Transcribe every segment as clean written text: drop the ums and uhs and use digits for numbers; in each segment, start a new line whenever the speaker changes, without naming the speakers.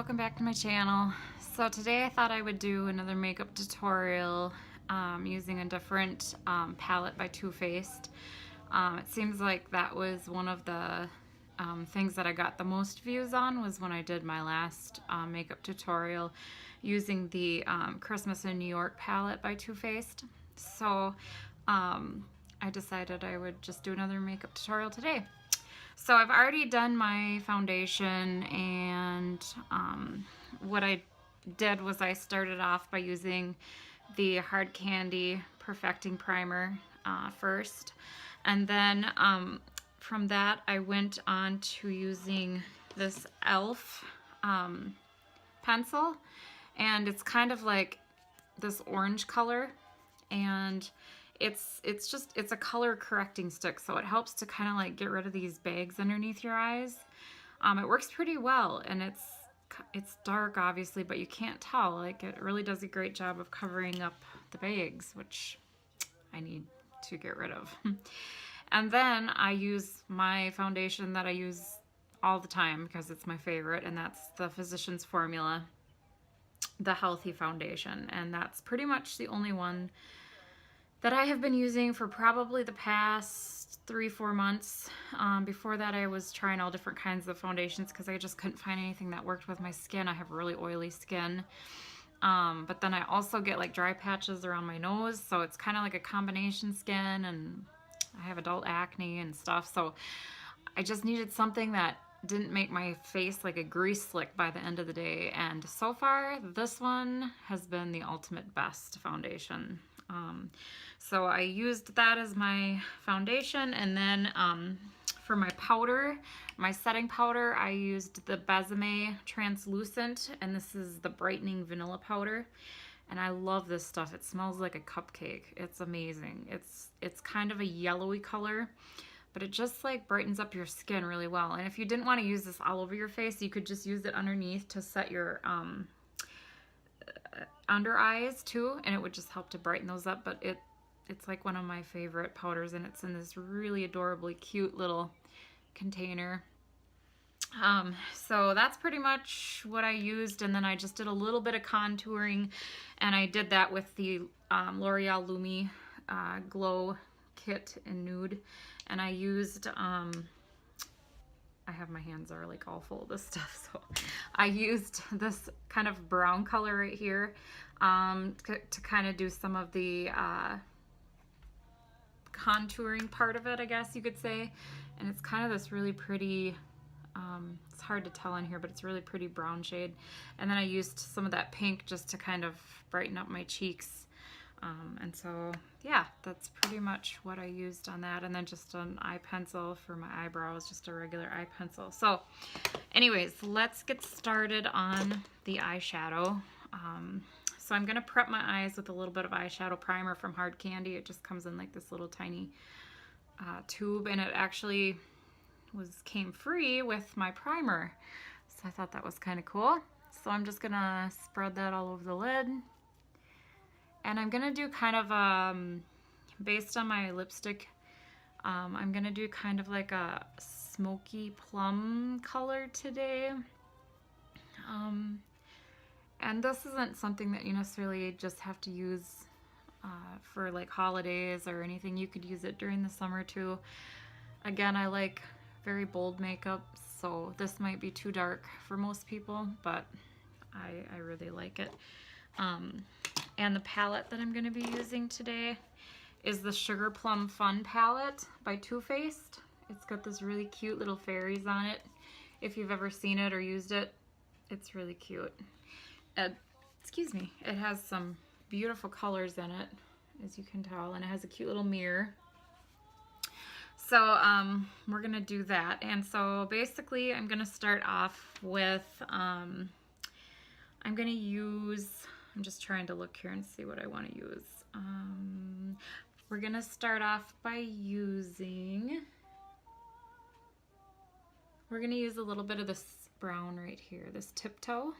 welcome back to my channel. So today I thought I would do another makeup tutorial using a different palette by Too Faced. It seems like that was one of the things that I got the most views on was when I did my last makeup tutorial using the Christmas in New York palette by Too Faced. So I decided I would just do another makeup tutorial today. So I've already done my foundation, and what I did was I started off by using the Hard Candy Perfecting Primer first, and then from that I went on to using this e.l.f. Pencil, and it's kind of like this orange color, and it's a color correcting stick, so it helps to kind of like get rid of these bags underneath your eyes. It works pretty well, and it's dark obviously, but you can't tell. Like, it really does a great job of covering up the bags, which I need to get rid of. And then I use my foundation that I use all the time because it's my favorite, and that's the Physicians Formula, the Healthy Foundation, and that's pretty much the only one that I have been using for probably the past 3-4 months. Before that I was trying all different kinds of foundations because I just couldn't find anything that worked with my skin. I have really oily skin. But then I also get like dry patches around my nose, so it's kind of like a combination skin, and I have adult acne and stuff, so I just needed something that didn't make my face like a grease slick by the end of the day, and so far this one has been the ultimate best foundation. So I used that as my foundation, and then for my powder, my setting powder, I used the Besame Translucent, and this is the Brightening Vanilla Powder, and I love this stuff. It smells like a cupcake. It's amazing. It's kind of a yellowy color, but it just like brightens up your skin really well. And if you didn't want to use this all over your face, you could just use it underneath to set your under eyes too, and it would just help to brighten those up. But it's like one of my favorite powders, and it's in this really adorably cute little container. So that's pretty much what I used, and then I just did a little bit of contouring, and I did that with the L'Oreal Lumi Glow Kit in Nude, and I used I have my hands are like all full of this stuff, so I used this kind of brown color right here to kind of do some of the contouring part of it, I guess you could say. And it's kind of this really pretty, it's hard to tell in here, but it's really pretty brown shade. And then I used some of that pink just to kind of brighten up my cheeks. And so yeah, that's pretty much what I used on that. And then just an eye pencil for my eyebrows, just a regular eye pencil. So anyways, let's get started on the eyeshadow. So I'm gonna prep my eyes with a little bit of eyeshadow primer from Hard Candy. It just comes in like this little tiny tube, and it actually came free with my primer. So I thought that was kind of cool. So I'm just gonna spread that all over the lid. And I'm gonna do kind of, based on my lipstick, I'm gonna do kind of like a Smoky Plum color today. And this isn't something that you necessarily just have to use for like holidays or anything. You could use it during the summer too. Again, I like very bold makeup, so this might be too dark for most people, but I really like it. And the palette that I'm going to be using today is the Sugar Plum Fun palette by Too Faced. It's got this really cute little fairies on it. If you've ever seen it or used it, it's really cute. Excuse me. It has some beautiful colors in it, as you can tell, and it has a cute little mirror. So we're going to do that. And so basically I'm going to start off with, I'm going to use... I'm just trying to look here and see what I want to use. We're gonna start off by using, we're gonna use a little bit of this brown right here, this Tiptoe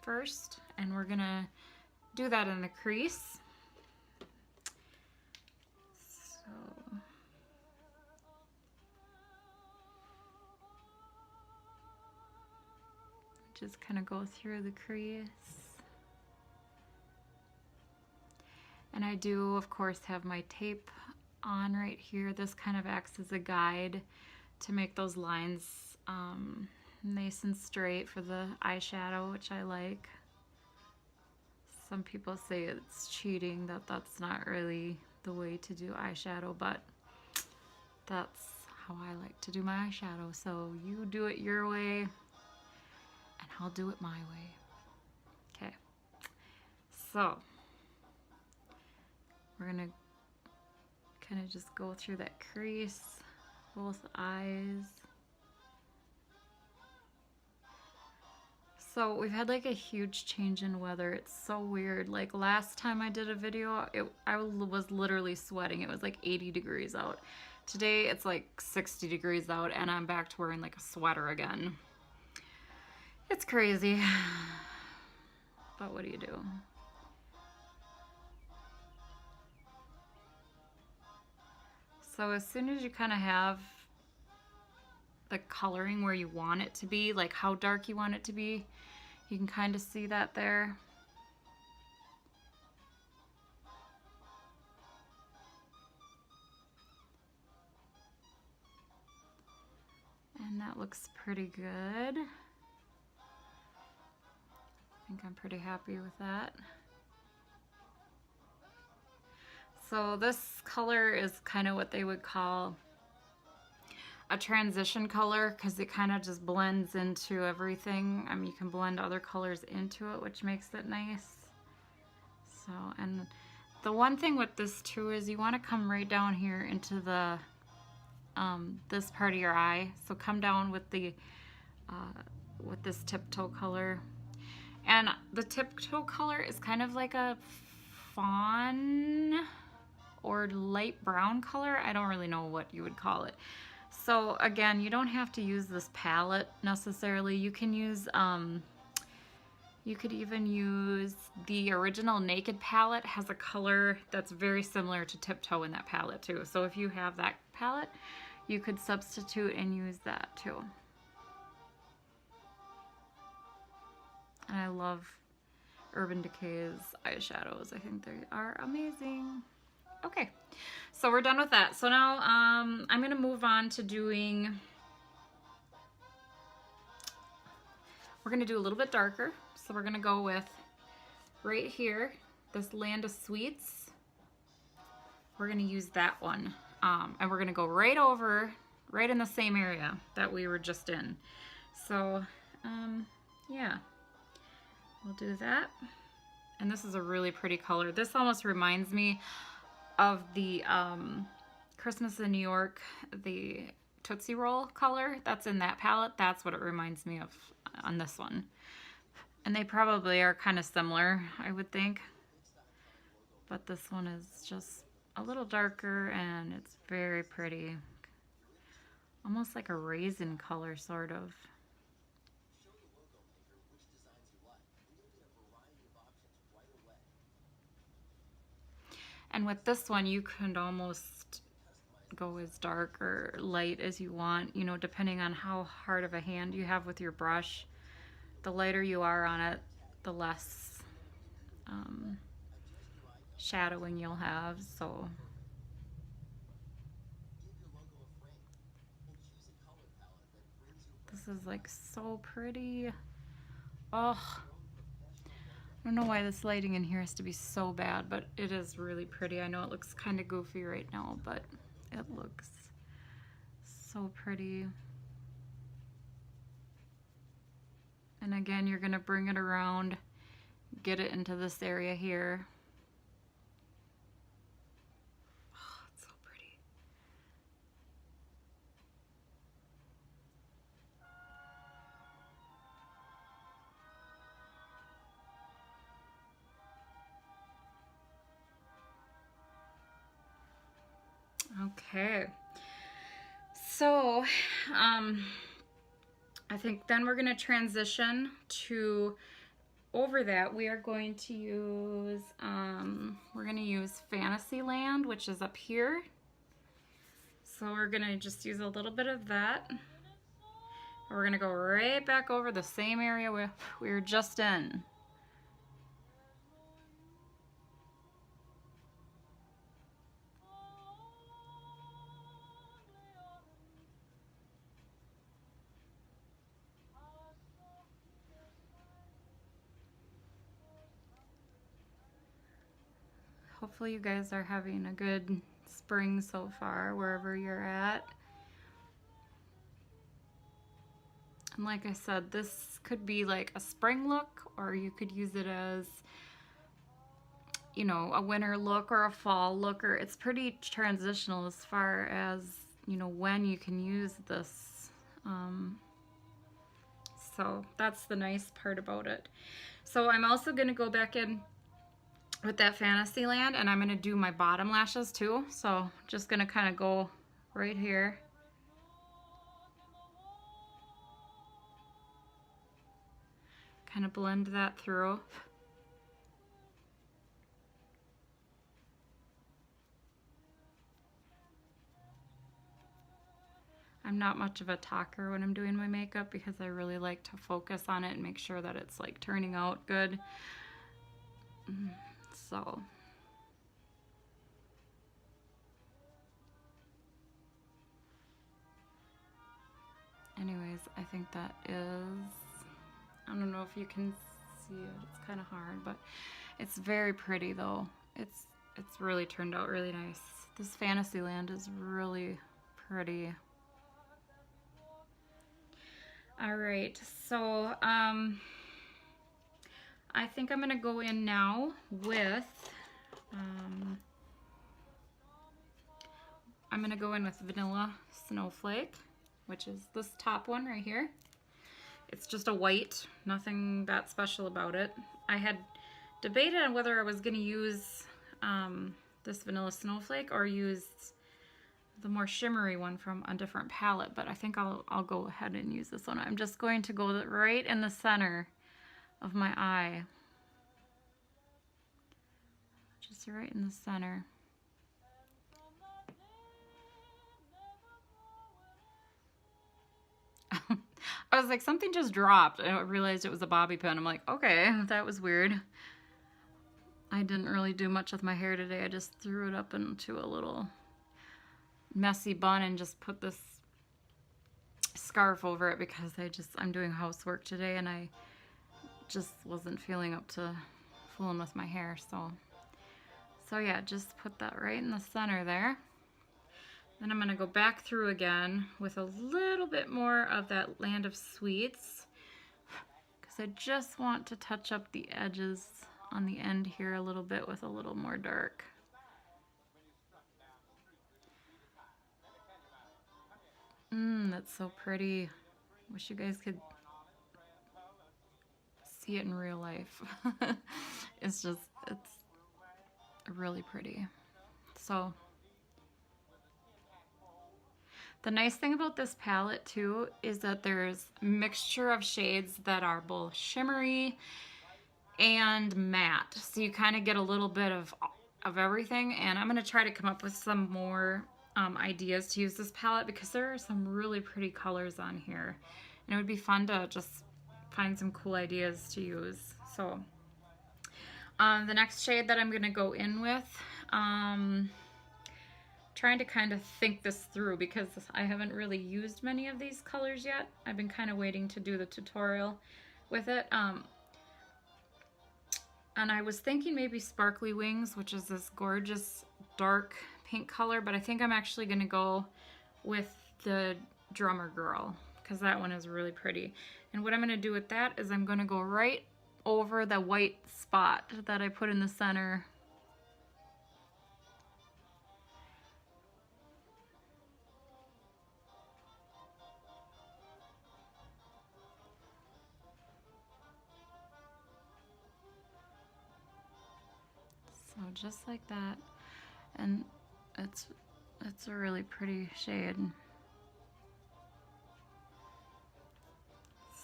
first, and we're gonna do that in the crease. So Just kind of go through the crease. And I do, of course, have my tape on right here. This kind of acts as a guide to make those lines nice and straight for the eyeshadow, which I like. Some people say it's cheating, that that's not really the way to do eyeshadow, but that's how I like to do my eyeshadow. So you do it your way, and I'll do it my way. Okay, so we're gonna kind of just go through that crease, both eyes. So we've had like a huge change in weather. It's so weird. Like last time I did a video, I was literally sweating. It was like 80 degrees out. Today it's like 60 degrees out and I'm back to wearing like a sweater again. It's crazy. But what do you do? So as soon as you kind of have the coloring where you want it to be, like how dark you want it to be, you can kind of see that there. And that looks pretty good. I think I'm pretty happy with that. So this color is kind of what they would call a transition color because it kind of just blends into everything. I mean, you can blend other colors into it, which makes it nice. So, and the one thing with this too is you want to come right down here into the this part of your eye. So come down with the with this tiptoe color, and the tiptoe color is kind of like a fawn or light brown color. I don't really know what you would call it. So again, you don't have to use this palette necessarily. You can use, you could even use the original Naked palette. Has a color that's very similar to Tiptoe in that palette too. So if you have that palette, you could substitute and use that too. And I love Urban Decay's eyeshadows. I think they are amazing. Okay, so we're done with that. So now I'm gonna move on to doing, we're gonna do a little bit darker. So we're gonna go with right here, this Land of Sweets. We're gonna use that one. And we're gonna go right over, right in the same area that we were just in. So yeah, we'll do that. And this is a really pretty color. This almost reminds me of the Christmas in New York, the Tootsie Roll color that's in that palette. That's what it reminds me of on this one. And they probably are kind of similar, I would think. But this one is just a little darker and it's very pretty. Almost like a raisin color, sort of. And with this one, you can almost go as dark or light as you want, you know, depending on how hard of a hand you have with your brush. The lighter you are on it, the less shadowing you'll have, so. This is like so pretty. Oh. I don't know why this lighting in here has to be so bad, but it is really pretty. I know it looks kind of goofy right now, but it looks so pretty. And again, you're gonna bring it around, get it into this area here. Oh, it's so pretty. Okay, so I think then we're going to transition to, over that we are going to use Fantasyland, which is up here. So we're going to just use a little bit of that. We're gonna go right back over the same area we were just in. Hopefully you guys are having a good spring so far, wherever you're at. And like I said, this could be like a spring look, or you could use it as, you know, a winter look or a fall look, or it's pretty transitional as far as, you know, when you can use this. So that's the nice part about it. So I'm also going to go back in with that Fantasyland, and I'm going to do my bottom lashes too. So just going to kind of go right here. Kind of blend that through. I'm not much of a talker when I'm doing my makeup because I really like to focus on it and make sure that it's like turning out good. So anyways, I think that is, I don't know if you can see it, it's kind of hard, but it's very pretty though. It's really turned out really nice. This Fantasyland is really pretty. All right, so I think I'm gonna go in now with, I'm gonna go in with Vanilla Snowflake, which is this top one right here. It's just a white, nothing that special about it. I had debated on whether I was gonna use this Vanilla Snowflake or use the more shimmery one from a different palette, but I think I'll go ahead and use this one. I'm just going to go right in the center of my eye. Just right in the center. I was like, something just dropped. I realized it was a bobby pin. I'm like, okay, that was weird. I didn't really do much with my hair today. I just threw it up into a little messy bun and just put this scarf over it because I'm doing housework today and I just wasn't feeling up to fooling with my hair. So yeah, just put that right in the center there. Then I'm going to go back through again with a little bit more of that Land of Sweets because I just want to touch up the edges on the end here a little bit with a little more dark. That's so pretty. Wish you guys could see it in real life. It's really pretty. So the nice thing about this palette too is that there's a mixture of shades that are both shimmery and matte. So you kind of get a little bit of everything, and I'm going to try to come up with some more ideas to use this palette because there are some really pretty colors on here. And it would be fun to just find some cool ideas to use. So the next shade that I'm going to go in with, trying to kind of think this through because I haven't really used many of these colors yet. I've been kind of waiting to do the tutorial with it. And I was thinking maybe Sparkly Wings, which is this gorgeous dark pink color, but I think I'm actually going to go with the Drummer Girl because that one is really pretty. And what I'm going to do with that is I'm going to go right over the white spot that I put in the center. So just like that, and it's a really pretty shade.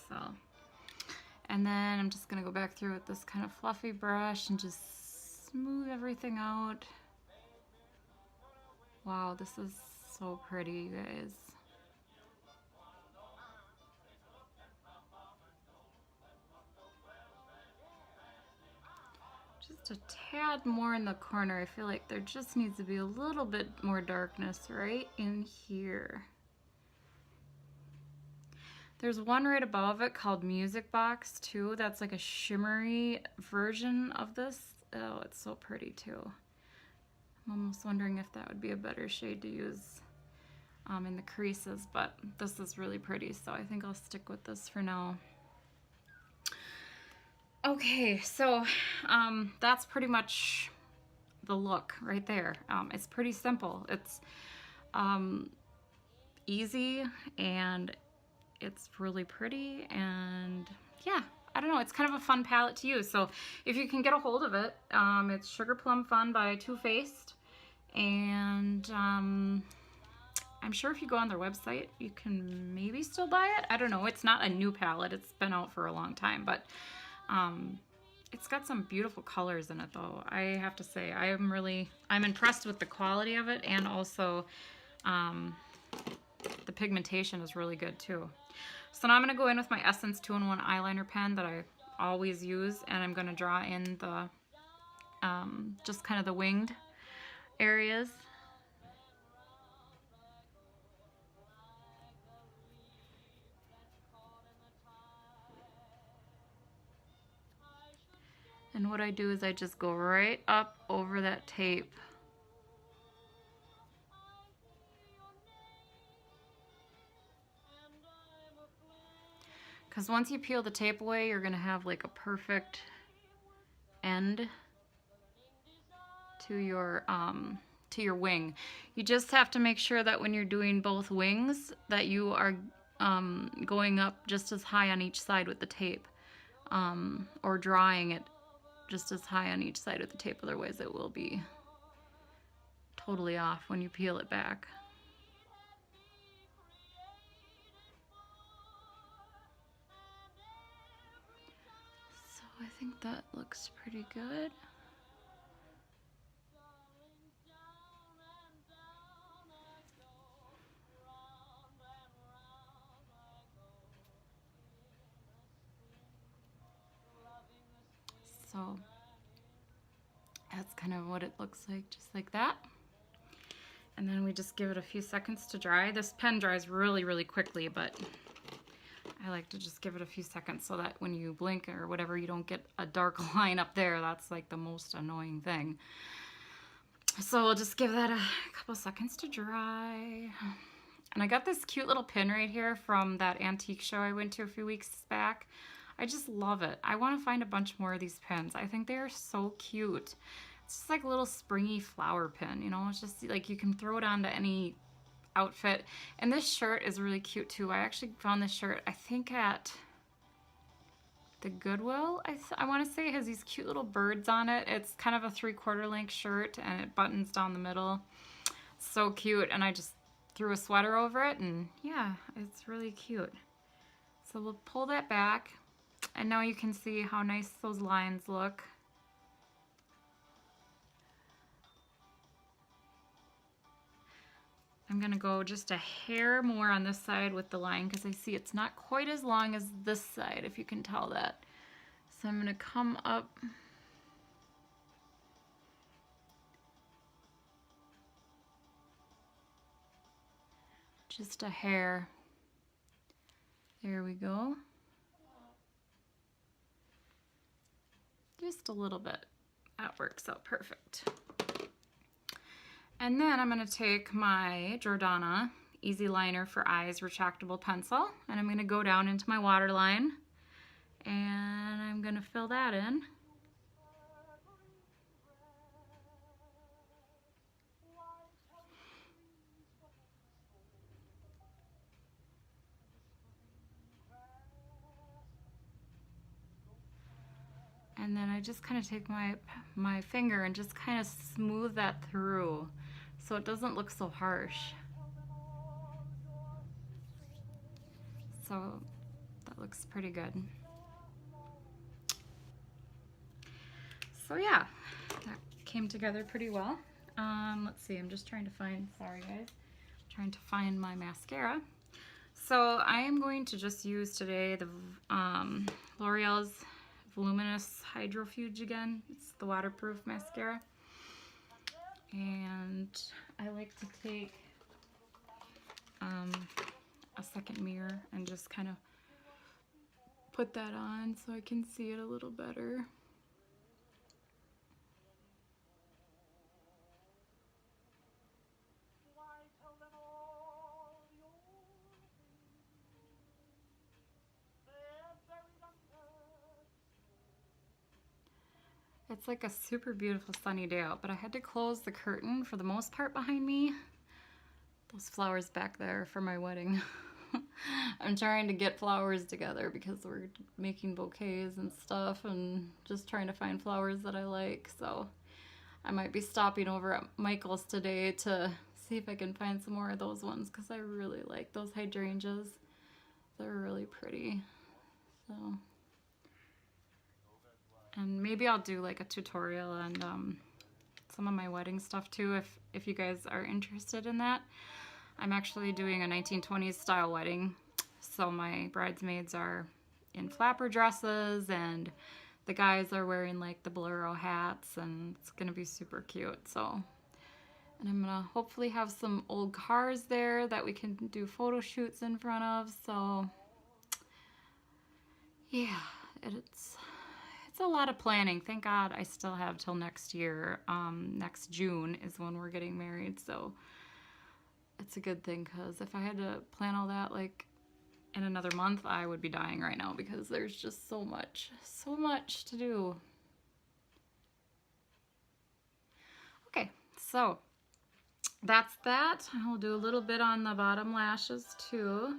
So, and then I'm just gonna go back through with this kind of fluffy brush and just smooth everything out. Wow, this is so pretty, you guys. just a tad more in the corner. I feel like there just needs to be a little bit more darkness right in here. There's one right above it called Music Box too. That's like a shimmery version of this. Oh, it's so pretty too. I'm almost wondering if that would be a better shade to use in the creases, but this is really pretty, so I think I'll stick with this for now. Okay, so that's pretty much the look right there. It's pretty simple. It's easy and it's really pretty, and yeah, I don't know, it's kind of a fun palette to use. So if you can get a hold of it, it's Sugar Plum Fun by Too Faced, and I'm sure if you go on their website, you can maybe still buy it. I don't know. It's not a new palette. It's been out for a long time, but it's got some beautiful colors in it, though. I have to say, I'm impressed with the quality of it, and also the pigmentation is really good, too. So now I'm going to go in with my Essence 2-in-1 eyeliner pen that I always use, and I'm going to draw in the just kind of the winged areas. And what I do is I just go right up over that tape. Because once you peel the tape away, you're going to have like a perfect end to your wing. You just have to make sure that when you're doing both wings that you are going up just as high on each side with the tape, or drawing it just as high on each side of the tape, otherwise it will be totally off when you peel it back. So I think that looks pretty good. So that's kind of what it looks like, just like that. And then we just give it a few seconds to dry. This pen dries really, really quickly, but I like to just give it a few seconds so that when you blink or whatever, you don't get a dark line up there. That's like the most annoying thing. So we'll just give that a couple seconds to dry. And I got this cute little pin right here from that antique show I went to a few weeks back. I just love it. I want to find a bunch more of these pins. I think they are so cute. It's just like a little springy flower pin, you know? It's just like you can throw it onto any outfit. And this shirt is really cute too. I actually found this shirt, I think at the Goodwill. I want to say it has these cute little birds on it. It's kind of a 3/4 length shirt and it buttons down the middle. So cute. And I just threw a sweater over it, and yeah, it's really cute. So we'll pull that back. And now you can see how nice those lines look. I'm gonna go just a hair more on this side with the line because I see it's not quite as long as this side, if you can tell that. So I'm gonna come up just a hair. There we go. Just a little bit. That works out perfect. And then I'm going to take my Jordana Easy Liner for Eyes retractable pencil, and I'm going to go down into my waterline, and I'm going to fill that in. And then I just kind of take my finger and just kind of smooth that through so it doesn't look so harsh. So that looks pretty good. So yeah, that came together pretty well. Let's see, I'm just trying to find, sorry guys, trying to find my mascara. So I am going to just use today the L'Oreal's Voluminous Hydrofuge again. It's the waterproof mascara. And I like to take a second mirror and just kind of put that on so I can see it a little better. It's like a super beautiful sunny day out, but I had to close the curtain for the most part behind me. Those flowers back there for my wedding. I'm trying to get flowers together because we're making bouquets and stuff and just trying to find flowers that I like. So I might be stopping over at Michael's today to see if I can find some more of those ones because I really like those hydrangeas. They're really pretty. So, and maybe I'll do like a tutorial on some of my wedding stuff too if you guys are interested in that. I'm actually doing a 1920s style wedding, so my bridesmaids are in flapper dresses and the guys are wearing like the bolero hats, and it's gonna be super cute. So, and I'm gonna hopefully have some old cars there that we can do photo shoots in front of. So yeah, it's a lot of planning. Thank God I still have till next year. Next June is when we're getting married, so it's a good thing, because if I had to plan all that like in another month, I would be dying right now because there's just so much to do. Okay, so that's that. I'll do a little bit on the bottom lashes too.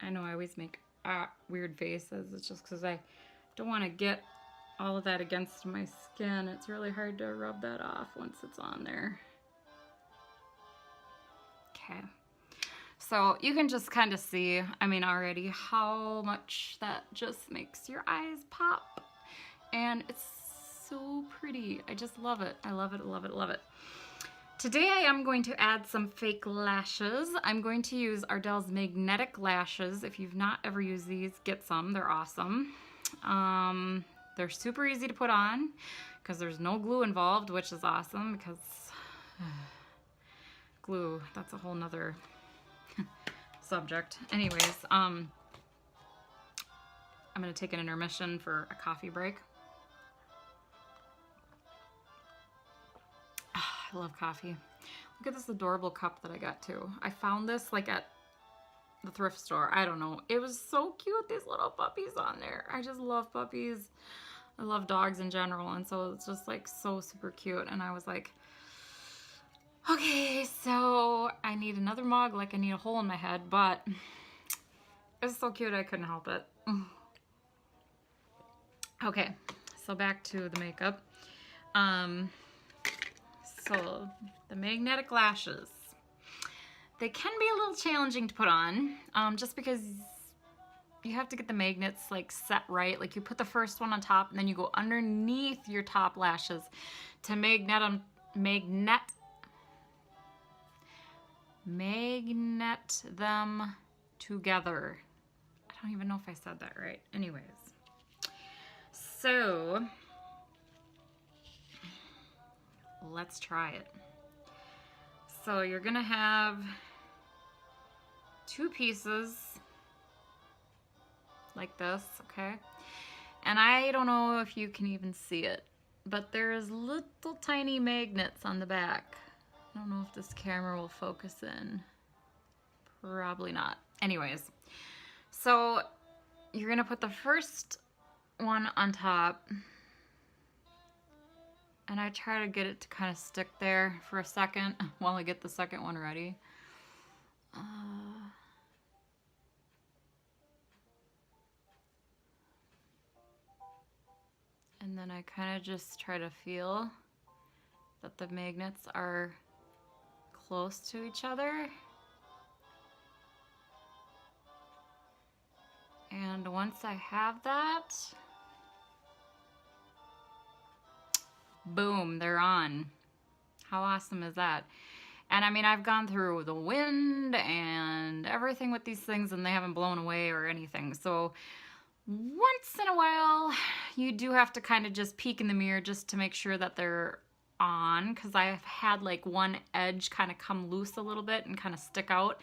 I know I always make weird faces. It's just because I don't want to get all of that against my skin. It's really hard to rub that off once it's on there. Okay. So you can just kind of see, I mean, already how much that just makes your eyes pop. And it's so pretty. I just love it. I love it, love it, love it. Today I am going to add some fake lashes. I'm going to use Ardell's Magnetic Lashes. If you've not ever used these, get some. They're awesome. They're super easy to put on because there's no glue involved, which is awesome because glue, that's a whole nother subject. Anyways, I'm going to take an intermission for a coffee break. I love coffee. Look at this adorable cup that I got too. I found this like at the thrift store. I don't know. It was so cute, these little puppies on there. I just love puppies. I love dogs in general, and so it's just like so super cute. And I was like, okay, so I need another mug, like I need a hole in my head, but it's so cute I couldn't help it. Okay, so back to the makeup. So the magnetic lashes, they can be a little challenging to put on, just because you have to get the magnets like set right. Like you put the first one on top and then you go underneath your top lashes to magnet them together. I don't even know if I said that right. Anyways, so let's try it. So you're gonna have two pieces like this, okay? And I don't know if you can even see it, but there's little tiny magnets on the back. I don't know if this camera will focus in. Probably not. Anyways, so you're gonna put the first one on top, and I try to get it to kind of stick there for a second while I get the second one ready. And then I kind of just try to feel that the magnets are close to each other. And once I have that, boom, they're on. How awesome is that? And I mean, I've gone through the wind and everything with these things and they haven't blown away or anything. So once in a while, you do have to kind of just peek in the mirror just to make sure that they're on, because I've had like one edge kind of come loose a little bit and kind of stick out.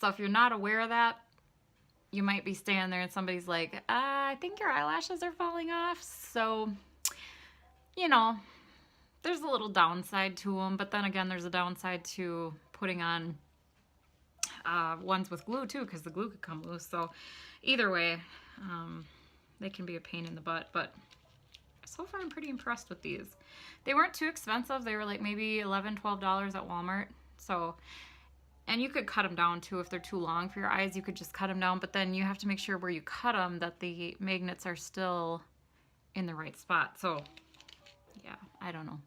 So if you're not aware of that, you might be standing there and somebody's like, I think your eyelashes are falling off. So, you know, there's a little downside to them, but then again, there's a downside to putting on ones with glue too, because the glue could come loose. So either way, they can be a pain in the butt, but so far I'm pretty impressed with these. They weren't too expensive. They were like maybe $11, $12 at Walmart. So, and you could cut them down too if they're too long for your eyes. You could just cut them down, but then you have to make sure where you cut them that the magnets are still in the right spot. So yeah, I don't know.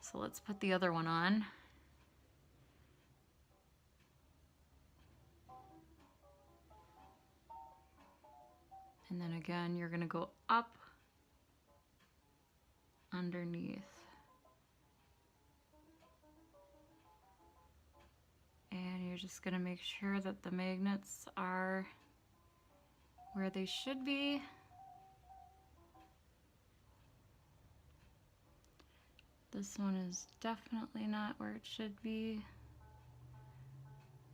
So let's put the other one on. And then again, you're gonna go up underneath. And you're just gonna make sure that the magnets are where they should be. This one is definitely not where it should be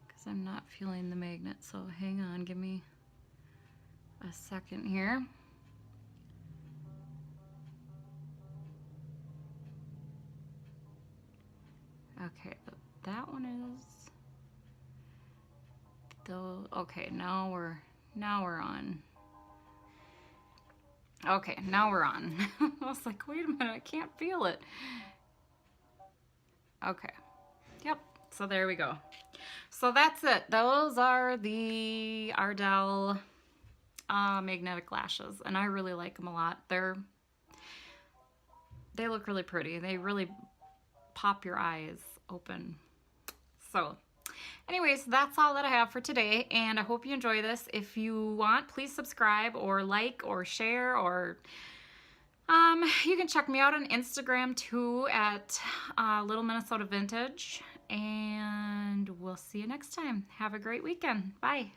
because I'm not feeling the magnet. So hang on, give me a second here. Okay, that one is though. Okay, now we're on. Okay, now we're on. I was like, wait a minute, I can't feel it. Okay. Yep. So there we go. So that's it. Those are the Ardell magnetic lashes, and I really like them a lot. They look really pretty. They really pop your eyes open. So anyways, that's all that I have for today, and I hope you enjoy this. If you want, please subscribe or like or share, or you can check me out on Instagram too at Little Minnesota Vintage, and we'll see you next time. Have a great weekend. Bye.